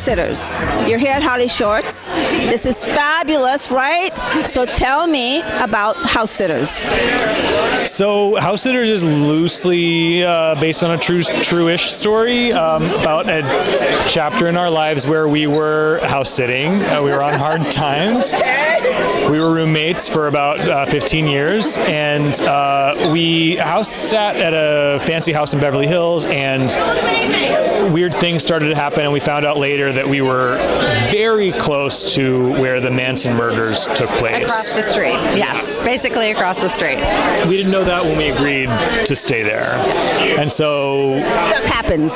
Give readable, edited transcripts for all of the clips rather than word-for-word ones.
sitters. You're here at HollyShorts. This is fabulous, right? So tell me about house sitters. So House Sitters is loosely based on a true-ish story about a chapter in our lives where we were house sitting. We were on hard times. We were roommates for about 15 years, and we house sat at a fancy house in Beverly Hills, and weird things started to happen, and we found out later that we were very close to where the Manson murders took place. Across the street, yes, basically across the street. We didn't know that when we agreed to stay there. And so Stuff happens.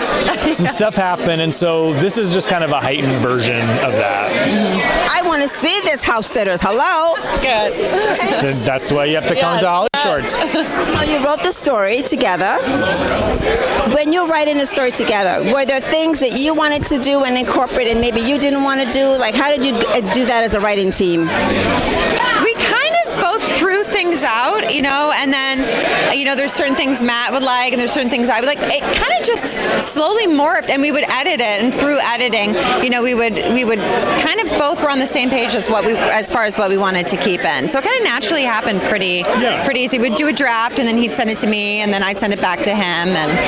some stuff happened, and so this is just kind of a heightened version of that. I want to see this house sitters. Hello? Good. Then that's why you have to come to HollyShorts. So you wrote the story together. When you're writing the story together, were there things that you wanted to do and incorporate and maybe you didn't want to do? Like, how did you do that as a writing team? We kind of both threw things out, and then, there's certain things Matt would like, and there's certain things I would like. It kind of just slowly morphed, and we would edit it, and through editing, we would kind of both were on the same page as far as what we wanted to keep in. So it kind of naturally happened pretty easy. We'd do a draft, and then he'd send it to me, and then I'd send it back to him. And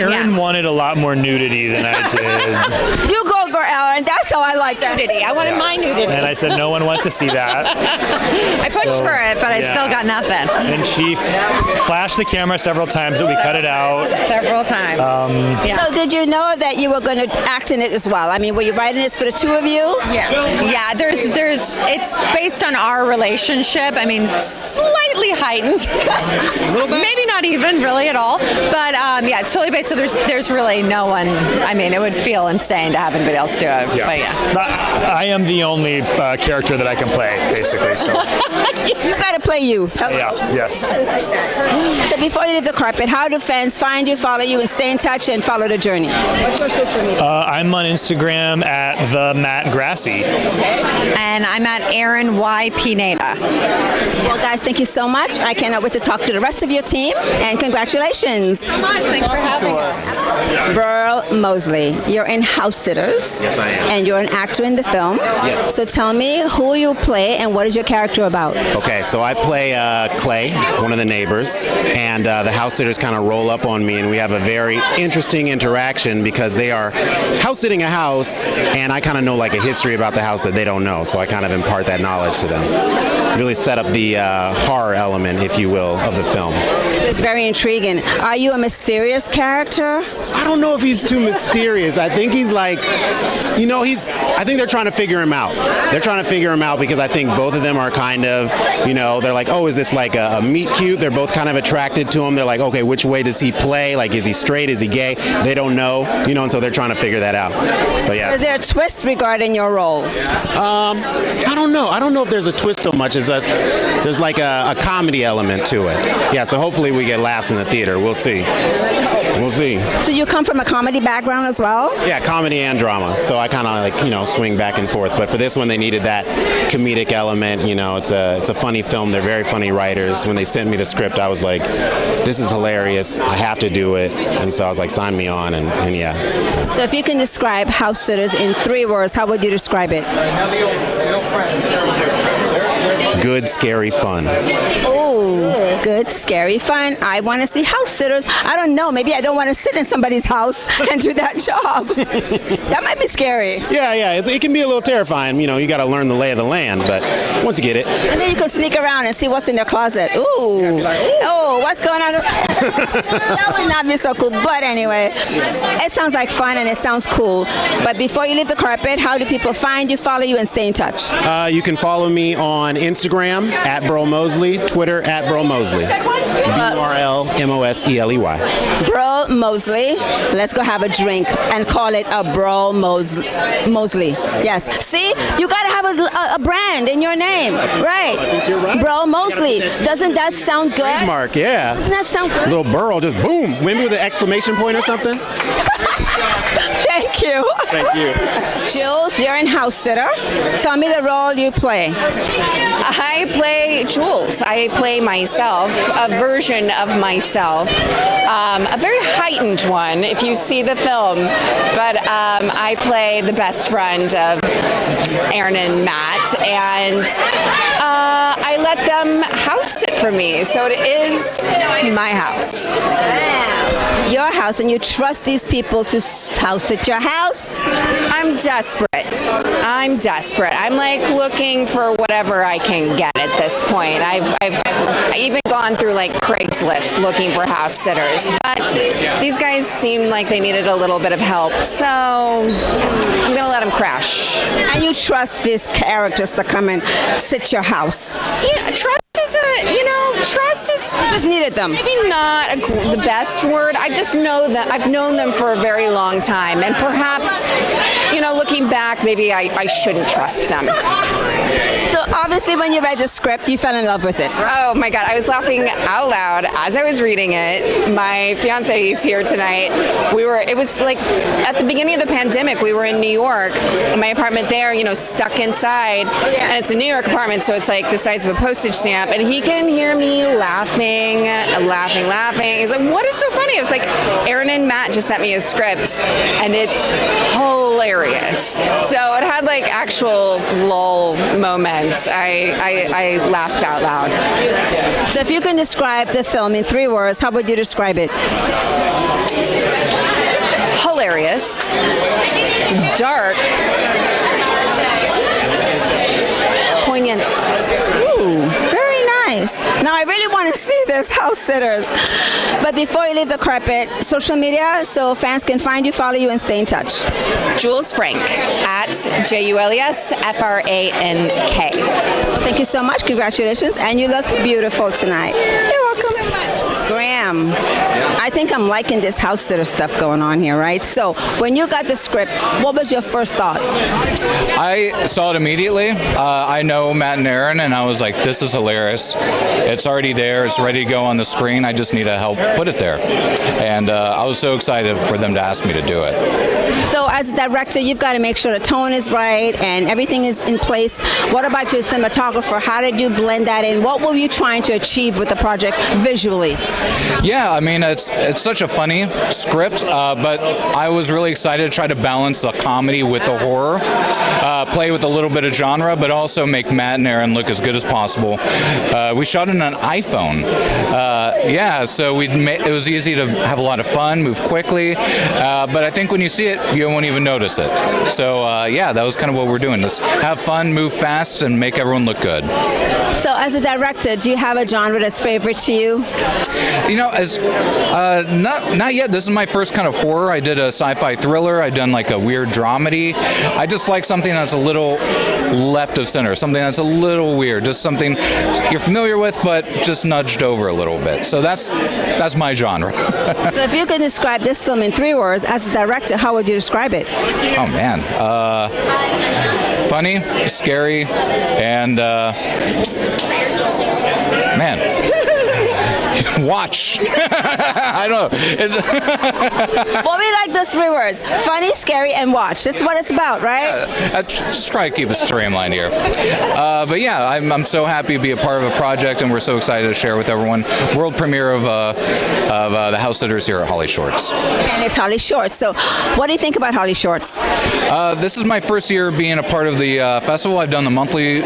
Erin wanted a lot lot more nudity than I did. You go, girl, Ellen. That's how I like that. Nudity. I wanted my nudity. And I said, no one wants to see that. I pushed for it, but I still got nothing. And she flashed the camera several times, but we cut it out. Several times. So did you know that you were going to act in it as well? I mean, were you writing this for the two of you? Yeah. There's. It's based on our relationship. I mean, slightly heightened. A little bit. Maybe not even really at all. But yeah, it's totally based. So there's really no one. I mean, it would feel insane to have anybody else do it. Yeah. But yeah. I am the only character that I can play, basically. So. You got to play you. Yeah. Yes. So before you leave the carpet, how do fans find you, follow you, and stay in touch and follow the journey? What's your social media? I'm on Instagram at the Matt Grassi. And I'm at Erin Y. Pineda. Well, guys, thank you so much. I cannot wait to talk to the rest of your team, and congratulations. So much. Thanks for having us. Burl Moseley, you're in House Sitters. Yes, I am. And you're an actor in the film. Yes. So tell me who you play and what is your character about? Okay, so I play Clay, one of the neighbors, and the house sitters kind of roll up on me, and we have a very interesting interaction because they are house sitting a house, and I kind of know like a history about the house that they don't know, so I kind of impart that knowledge to them. Really set up the horror element, if you will, of the film. So it's very intriguing. Are you a mysterious character? I don't know if he's too mysterious. I think he's like, I think they're trying to figure him out. They're trying to figure him out because I think both of them are kind of, they're like, oh, is this like a meet cute? They're both kind of attracted to him. They're like, okay, which way does he play? Like, is he straight? Is he gay? They don't know, and so they're trying to figure that out. But yeah. Is there a twist regarding your role? I don't know. I don't know if there's a twist so much as there's like a comedy element to it. Yeah, so hopefully we get laughs in the theater. We'll see. We'll see. So you come from a comedy background as well? Yeah, comedy and drama. So I kind of swing back and forth. But for this one, they needed that comedic element. It's a funny film. They're very funny writers. When they sent me the script, I was like, this is hilarious. I have to do it. And so I was like, sign me on. And yeah. So if you can describe House Sitters in 3 words, how would you describe it? Good, scary fun. Oh, good, scary fun. I want to see House Sitters. I don't know. Maybe I don't want to sit in somebody's house and do that job. That might be scary. Yeah. It can be a little terrifying. You got to learn the lay of the land. But once you get it. And then you can sneak around and see what's in their closet. Ooh. Oh, what's going on? That would not be so cool. But anyway, it sounds like fun and it sounds cool. But before you leave the carpet, how do people find you, follow you, and stay in touch? You can follow me on Instagram at Burl Moseley, Twitter at Burl Moseley. BurlMoseley. Burl Moseley. Let's go have a drink and call it a Burl Moseley. Yes. See, you got to have a brand in your name. Right. I think you're right. Burl Moseley. Doesn't that sound good? Trademark, yeah. Doesn't that sound good? Little Burl, just boom. Maybe with an exclamation point or something. Thank you. Thank you. Jules, you're in House Sitter. Tell me the role you play. I play Jules. I play myself, a version of myself, a very heightened one if you see the film, but I play the best friend of Erin and Matt, and I let them house sit for me, so it is my house. Your house, and you trust these people to house at your house? I'm desperate. I'm like looking for whatever I can get at this point. I've even gone through like Craigslist looking for house sitters, but these guys seemed like they needed a little bit of help, so I'm gonna let them crash. And you trust these characters to come and sit your house? Yeah, trust is You just needed them. maybe not the best word. I just know that I've known them for a very long time, and perhaps, looking back, maybe I shouldn't trust them. So obviously when you read the script, you fell in love with it. Oh my God, I was laughing out loud as I was reading it. My fiance is here tonight. It was like at the beginning of the pandemic, we were in New York, my apartment there, stuck inside, and it's a New York apartment, so it's like the size of a postage stamp, and he can hear me laughing. He's like, what is so funny? I was like, Erin and Matt just sent me a script, and it's hilarious. So it had like actual lull moments. I laughed out loud. So if you can describe the film in 3 words, how would you describe it? Hilarious, dark, poignant. Ooh, very nice. Now I really want to see this, House Sitters. But before you leave the carpet, social media, so fans can find you, follow you, and stay in touch. Jules Frank at JULESFRANK. Thank you so much. Congratulations. And you look beautiful tonight. You're welcome. Graham, I think I'm liking this house sitter stuff going on here, right? So when you got the script, what was your first thought? I saw it immediately. I know Matt and Erin, and I was like, this is hilarious. It's already there. It's ready to go on the screen. I just need to help put it there. And I was so excited for them to ask me to do it. So as a director, you've got to make sure the tone is right and everything is in place. What about your cinematographer? How did you blend that in? What were you trying to achieve with the project visually? Yeah, I mean, it's such a funny script, but I was really excited to try to balance the comedy with the horror, play with a little bit of genre, but also make Matt and Erin look as good as possible. We shot it on an iPhone. So it was easy to have a lot of fun, move quickly, but I think when you see it, you won't even notice it. So that was kind of what we're doing. Just have fun, move fast, and make everyone look good. So as a director, do you have a genre that's favorite to you? Not yet. This is my first kind of horror. I did a sci-fi thriller. I've done like a weird dramedy. I just like something that's a little left of center, something that's a little weird, just something you're familiar with, but just nudged over a little bit. So that's my genre. So if you could describe this film in 3 words, as a director, how would you describe it? Oh man, funny, scary, and man. Watch. I don't know. Well, we like those 3 words. Funny, scary, and watch. That's what it's about, right? Just try to keep it streamlined here. But yeah, I'm so happy to be a part of a project, and we're so excited to share with everyone. World premiere of the House Sitters here at HollyShorts. And it's HollyShorts. So what do you think about HollyShorts? This is my first year being a part of the festival. I've done the monthly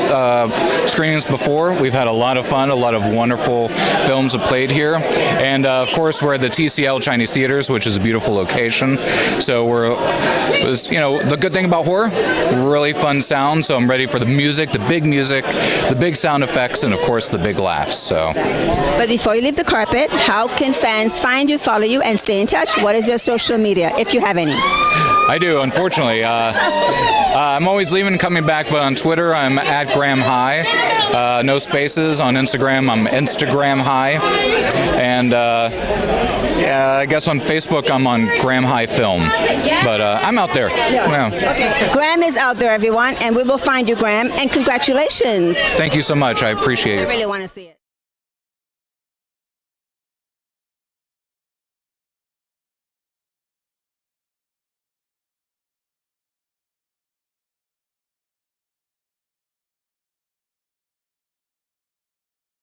screenings before. We've had a lot of fun. A lot of wonderful films have played here. And of course, we're at the TCL Chinese Theaters, which is a beautiful location. So the good thing about horror, really fun sound. So I'm ready for the music, the big sound effects, and of course the big laughs. So. But before you leave the carpet, how can fans find you, follow you, and stay in touch? What is your social media, if you have any? I do, unfortunately. I'm always leaving and coming back, but on Twitter, I'm at Graham High. No spaces. On Instagram, I'm Instagram High. And I guess on Facebook, I'm on Graham High Film. But I'm out there. Yeah. Okay. Graham is out there, everyone, and we will find you, Graham. And congratulations. Thank you so much. I appreciate it. I really want to see it.